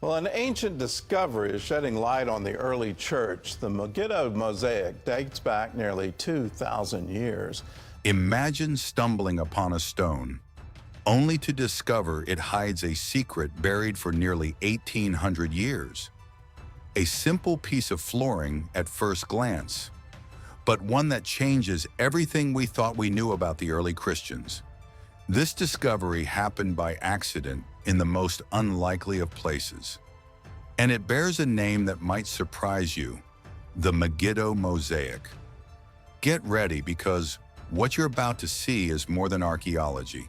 Well, an ancient discovery is shedding light on the early church. The Megiddo Mosaic dates back nearly 2,000 years. Imagine stumbling upon a stone, only to discover it hides a secret buried for nearly 1,800 years. A simple piece of flooring at first glance, but one that changes everything we thought we knew about the early Christians. This discovery happened by accident in the most unlikely of places. And it bears a name that might surprise you, the Megiddo Mosaic. Get ready, because what you're about to see is more than archaeology.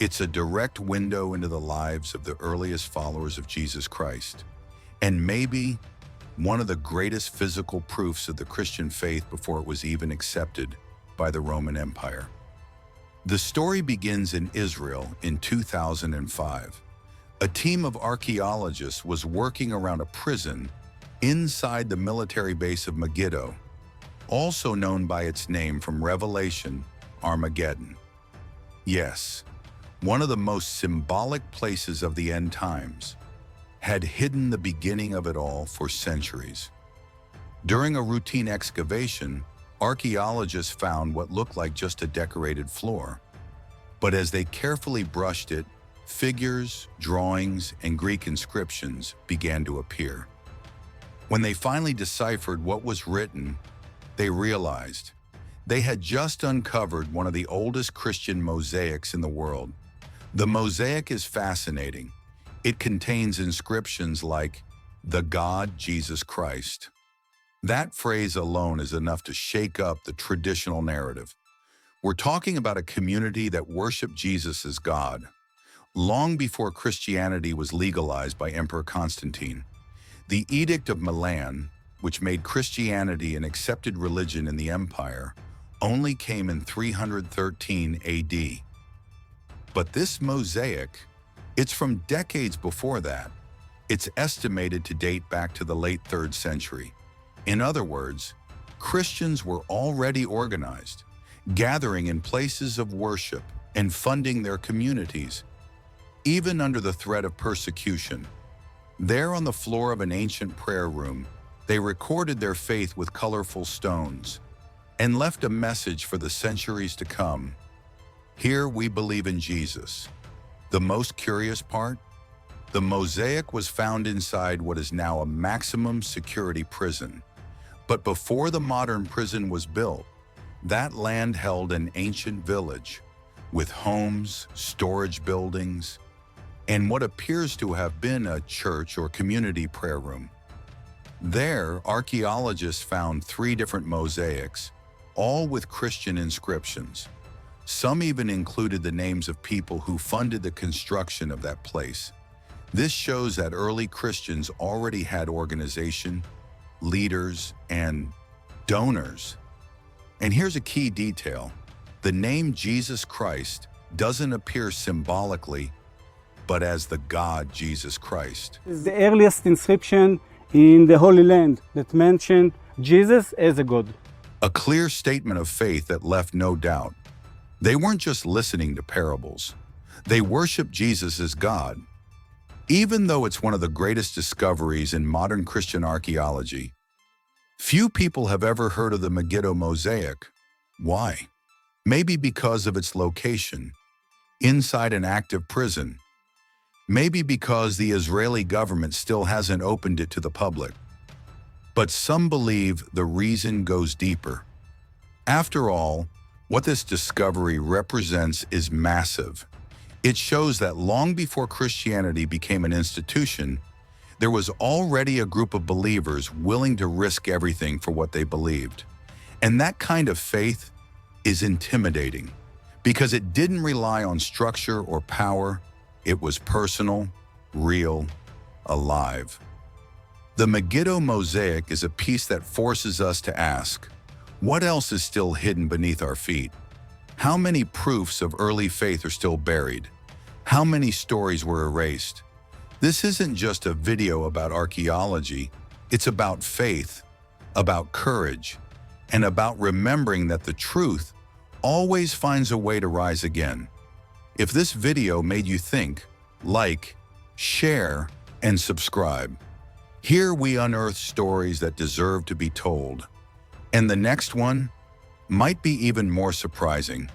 It's a direct window into the lives of the earliest followers of Jesus Christ, and maybe one of the greatest physical proofs of the Christian faith before it was even accepted by the Roman Empire. The story begins in Israel in 2005. A team of archaeologists was working around a prison inside the military base of Megiddo, also known by its name from Revelation, Armageddon. Yes, one of the most symbolic places of the end times, had hidden the beginning of it all for centuries. During a routine excavation, archaeologists found what looked like just a decorated floor. But as they carefully brushed it, figures, drawings, and Greek inscriptions began to appear. When they finally deciphered what was written, they realized they had just uncovered one of the oldest Christian mosaics in the world. The mosaic is fascinating. It contains inscriptions like, "The God Jesus Christ." That phrase alone is enough to shake up the traditional narrative. We're talking about a community that worshiped Jesus as God, long before Christianity was legalized by Emperor Constantine. The Edict of Milan, which made Christianity an accepted religion in the empire, only came in 313 AD. But this mosaic, it's from decades before that. It's estimated to date back to the late 3rd century. In other words, Christians were already organized, gathering in places of worship and funding their communities, even under the threat of persecution. There on the floor of an ancient prayer room, they recorded their faith with colorful stones and left a message for the centuries to come. Here we believe in Jesus. The most curious part? The mosaic was found inside what is now a maximum security prison. But before the modern prison was built, that land held an ancient village with homes, storage buildings, and what appears to have been a church or community prayer room. There, archaeologists found 3 different mosaics, all with Christian inscriptions. Some even included the names of people who funded the construction of that place. This shows that early Christians already had organization, leaders, and donors. And here's a key detail. The name Jesus Christ doesn't appear symbolically, but as the God Jesus Christ. It's the earliest inscription in the Holy Land that mentioned Jesus as a God. A clear statement of faith that left no doubt. They weren't just listening to parables. They worshiped Jesus as God. Even though it's one of the greatest discoveries in modern Christian archaeology, few people have ever heard of the Megiddo Mosaic. Why? Maybe because of its location, inside an active prison. Maybe because the Israeli government still hasn't opened it to the public. But some believe the reason goes deeper. After all, what this discovery represents is massive. It shows that long before Christianity became an institution, there was already a group of believers willing to risk everything for what they believed. And that kind of faith is intimidating because it didn't rely on structure or power. It was personal, real, alive. The Megiddo Mosaic is a piece that forces us to ask, what else is still hidden beneath our feet? How many proofs of early faith are still buried? How many stories were erased? This isn't just a video about archaeology. It's about faith, about courage, and about remembering that the truth always finds a way to rise again. If this video made you think, like, share, and subscribe. Here we unearth stories that deserve to be told. And the next one might be even more surprising.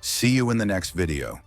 See you in the next video.